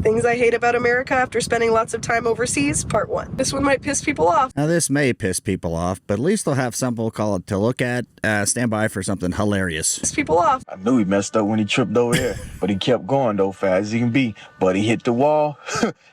Things I hate about America after spending lots of time overseas, part 1. This one might piss people off. Now, this may piss people off, but at least they'll have something we'll call it to look at. Stand by for something hilarious. Piss people off. I knew he messed up when he tripped over here, but he kept going, though, fast as he can be. But he hit the wall,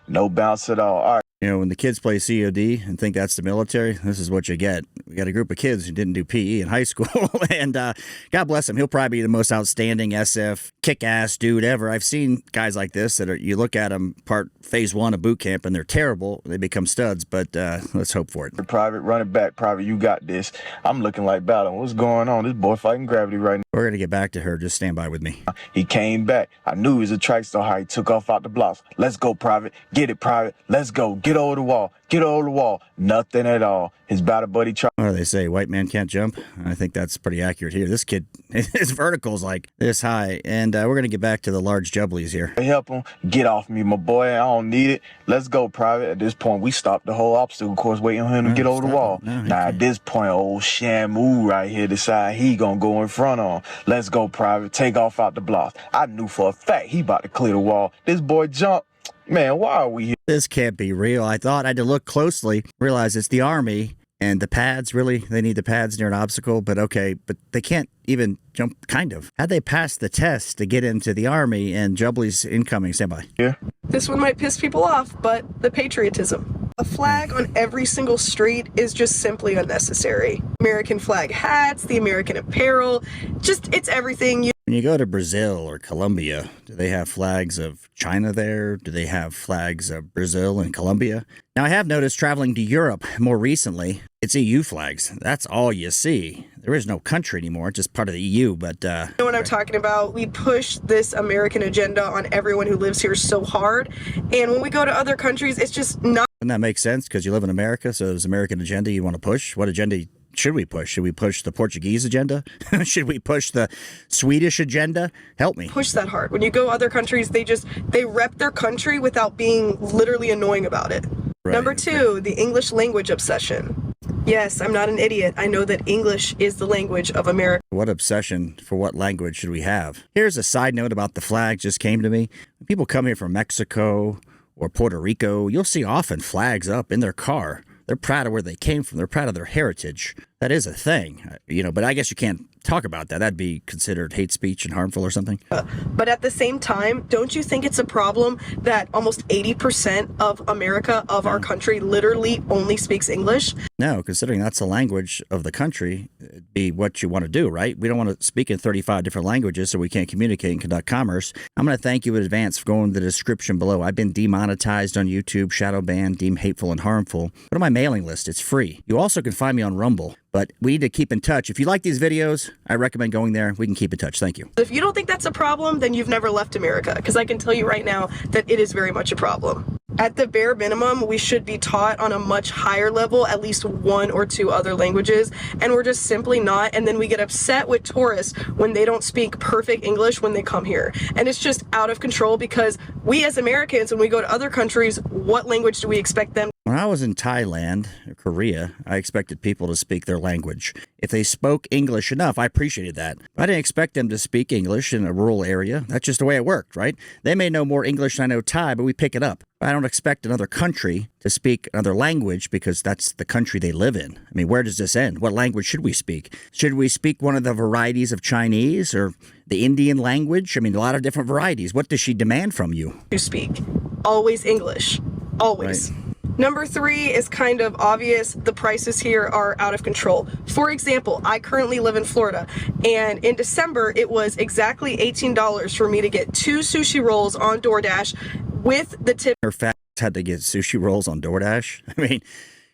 no bounce at all. All right. You know, when the kids play COD and think that's the military, this is what you get. We got a group of kids who didn't do PE in high school, and God bless him. He'll probably be the most outstanding SF kick-ass dude ever. I've seen guys like this that are, you look at them part phase 1 of boot camp, and they're terrible. They become studs, but let's hope for it. Private, run it back. Private, you got this. I'm looking like battle. What's going on? This boy fighting gravity right now. We're going to get back to her. Just stand by with me. He came back. I knew he was a track star. How he took off out the blocks. Let's go, Private. Get it, Private. Let's go. Get over the wall. Get over the wall. Nothing at all. His battle buddy tried. What do they say? White man can't jump? I think that's pretty accurate here. This kid, his vertical's like this high. And we're going to get back to the large jubblies here. Help him. Get off me, my boy. I don't need it. Let's go, Private. At this point, we stopped the whole obstacle course waiting on him to get over the wall. Now, at this point, old Shamu right here decide he going to go in front on. Let's go, Private. Take off out the blocks. I knew for a fact he about to clear the wall. This boy jumped. Man, why are we here? This can't be real. I thought I had to look closely, realize it's the Army, and the pads, really? They need the pads near an obstacle, but okay, but they can't even jump, kind of. How'd they pass the test to get into the Army and Jubbly's incoming? Stand by. Yeah. This one might piss people off, but the patriotism. A flag on every single street is just simply unnecessary. American flag hats, the American apparel, just, it's everything. When you go to Brazil or Colombia, do they have flags of China there? Do they have flags of Brazil and Colombia? Now, I have noticed traveling to Europe more recently, it's EU flags. That's all you see. There is no country anymore, just part of the EU, but... You know what I'm talking about? We push this American agenda on everyone who lives here so hard, and when we go to other countries, it's just not... Doesn't that make sense? Because you live in America, so there's American agenda you want to push? What agenda should we push? Should we push the Portuguese agenda? Should we push the Swedish agenda? Help me. Push that hard. When you go other countries, they rep their country without being literally annoying about it. Right. Number 2, the English language obsession. Yes, I'm not an idiot. I know that English is the language of America. What obsession for what language should we have? Here's a side note about the flag just came to me. When people come here from Mexico or Puerto Rico, you'll see often flags up in their car. They're proud of where they came from. They're proud of their heritage. That is a thing, but I guess you can't talk about that. That'd be considered hate speech and harmful or something. But at the same time, don't you think it's a problem that almost 80% of America, of our country, literally only speaks English? No, considering that's the language of the country, it'd be what you want to do, right? We don't want to speak in 35 different languages so we can't communicate and conduct commerce. I'm going to thank you in advance for going to the description below. I've been demonetized on YouTube, shadow banned, deemed hateful and harmful. Go to my mailing list. It's free. You also can find me on Rumble. But we need to keep in touch. If you like these videos, I recommend going there. We can keep in touch. Thank you. If you don't think that's a problem, then you've never left America, because I can tell you right now that it is very much a problem. At the bare minimum, we should be taught on a much higher level, at least 1 or 2 other languages, and we're just simply not. And then we get upset with tourists when they don't speak perfect English when they come here. And it's just out of control, because we as Americans, when we go to other countries, what language do we expect them? When I was in Thailand or Korea, I expected people to speak their language. If they spoke English enough, I appreciated that. I didn't expect them to speak English in a rural area. That's just the way it worked, right? They may know more English than I know Thai, but we pick it up. I don't expect another country to speak another language because that's the country they live in. I mean, where does this end? What language should we speak? Should we speak one of the varieties of Chinese or the Indian language? I mean, a lot of different varieties. What does she demand from you? To speak. Always English. Always. Right. Number 3 is kind of obvious. The prices here are out of control. For example, I currently live in Florida, and in December, it was exactly $18 for me to get 2 sushi rolls on DoorDash with the tip. Her fat had to get sushi rolls on DoorDash. I mean,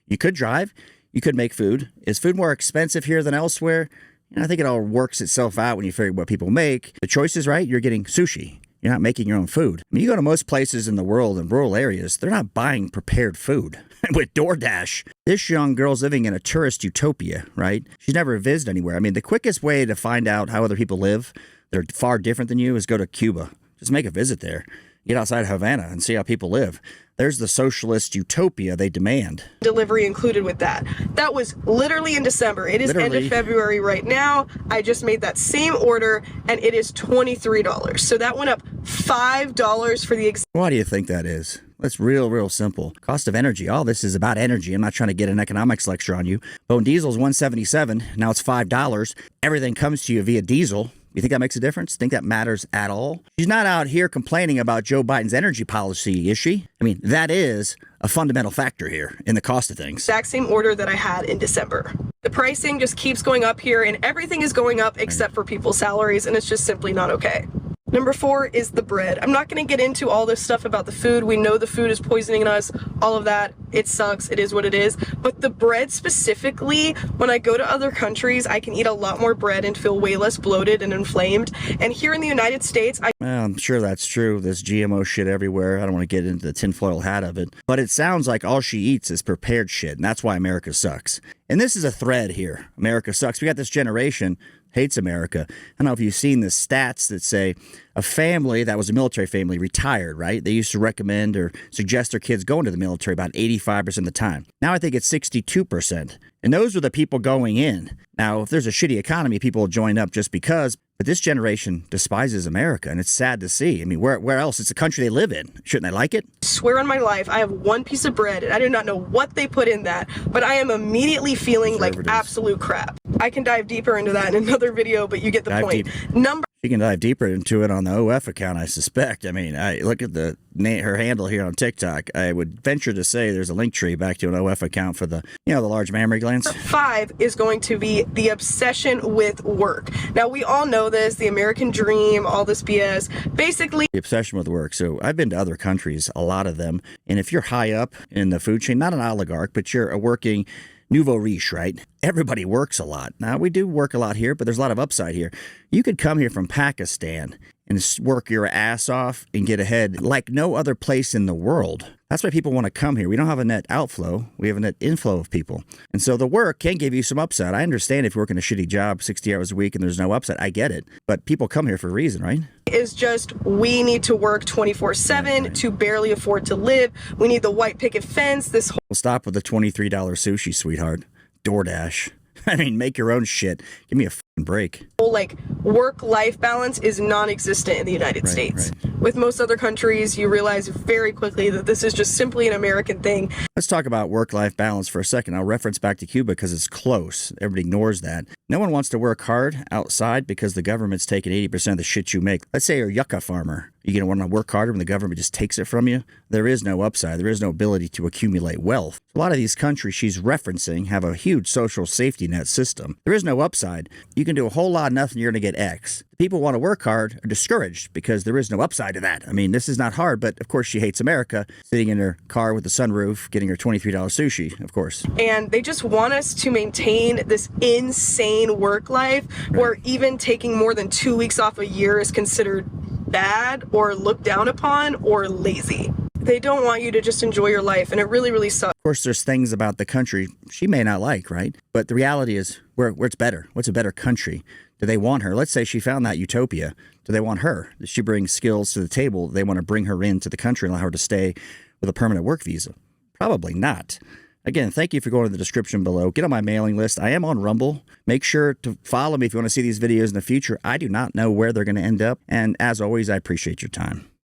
you could drive, you could make food. Is food more expensive here than elsewhere? I think it all works itself out when you figure what people make. The choice is right. You're getting sushi. You're not making your own food. I mean, you go to most places in the world in rural areas, they're not buying prepared food. With DoorDash, this young girl's living in a tourist utopia, right? She's never visited anywhere. I mean, the quickest way to find out how other people live, they're far different than you, is go to Cuba. Just make a visit there. Get outside Havana and see how people live. There's the socialist utopia they demand. Delivery included with that. That was literally in December. It is end of February right now. I just made that same order and it is $23. So that went up $5 for the exact. Why do you think that is? That's real simple. Cost of energy. All this is about energy. I'm not trying to get an economics lecture on you. But when diesel's $1.77, now it's $5. Everything comes to you via diesel. You think that makes a difference? Think that matters at all? She's not out here complaining about Joe Biden's energy policy, is she? I mean, that is a fundamental factor here in the cost of things. Exact same order that I had in December. The pricing just keeps going up here and everything is going up except for people's salaries, and it's just simply not okay. Number 4 is the bread. I'm not going to get into all this stuff about the food. We know the food is poisoning us, all of that. It sucks. It is what it is. But the bread specifically, when I go to other countries, I can eat a lot more bread and feel way less bloated and inflamed. And here in the United States, Well, I'm sure that's true. There's GMO shit everywhere. I don't want to get into the tinfoil hat of it. But it sounds like all she eats is prepared shit, and that's why America sucks. And this is a thread here. America sucks. We got this generation hates America. I don't know if you've seen the stats that say a family that was a military family retired, right? They used to recommend or suggest their kids go into the military about 85% of the time. Now I think it's 62%. And those are the people going in. Now, if there's a shitty economy, people will join up just because. But this generation despises America, and it's sad to see. I mean, where else? It's a country they live in. Shouldn't they like it? I swear on my life, I have one piece of bread, and I do not know what they put in that, but I am immediately feeling like absolute crap. I can dive deeper into that in another video, but you get the point. You can dive deeper into it on the OF account, I suspect. I mean, I look at her handle here on TikTok. I would venture to say there's a link tree back to an OF account for the large mammary glands. 5 is going to be the obsession with work. Now, we all know this, the American dream, all this BS. Basically, the obsession with work. So I've been to other countries, a lot of them. And if you're high up in the food chain, not an oligarch, but you're a working nouveau riche, right? Everybody works a lot. Now, we do work a lot here, but there's a lot of upside here. You could come here from Pakistan and work your ass off and get ahead like no other place in the world. That's why people want to come here. We don't have a net outflow. We have a net inflow of people. And so the work can give you some upside. I understand if you're working a shitty job 60 hours a week and there's no upside. I get it. But people come here for a reason, right? Is just we need to work 24/7 to barely afford to live. We need the white picket fence. This whole We'll stop with the $23 sushi, sweetheart. DoorDash. I mean, make your own shit. Give me a fucking break. Like work-life balance is non-existent in the United States. With most other countries, you realize very quickly that this is just simply an American thing. Let's talk about work-life balance for a second. I'll reference back to Cuba because it's close. Everybody ignores that. No one wants to work hard outside because the government's taking 80% of the shit you make. Let's say you're a yucca farmer. You're going to want to work harder when the government just takes it from you? There is no upside. There is no ability to accumulate wealth. A lot of these countries she's referencing have a huge social safety net system. There is no upside. You can do a whole lot of nothing, you're going to get X. People who want to work hard are discouraged because there is no upside to that. I mean, this is not hard, but of course she hates America, sitting in her car with the sunroof, getting her $23 sushi, of course. And they just want us to maintain this insane work life where even taking more than 2 weeks off a year is considered bad or looked down upon or lazy. They don't want you to just enjoy your life, and it really sucks. Of course, there's things about the country she may not like, right? But the reality is where it's better. What's a better country? Do they want her? Let's say she found that utopia. Do they want her? Does she bring skills to the table? They want to bring her into the country and allow her to stay with a permanent work visa? Probably not. Again, thank you for going to the description below. Get on my mailing list. I am on Rumble. Make sure to follow me if you want to see these videos in the future. I do not know where they're going to end up. And as always, I appreciate your time.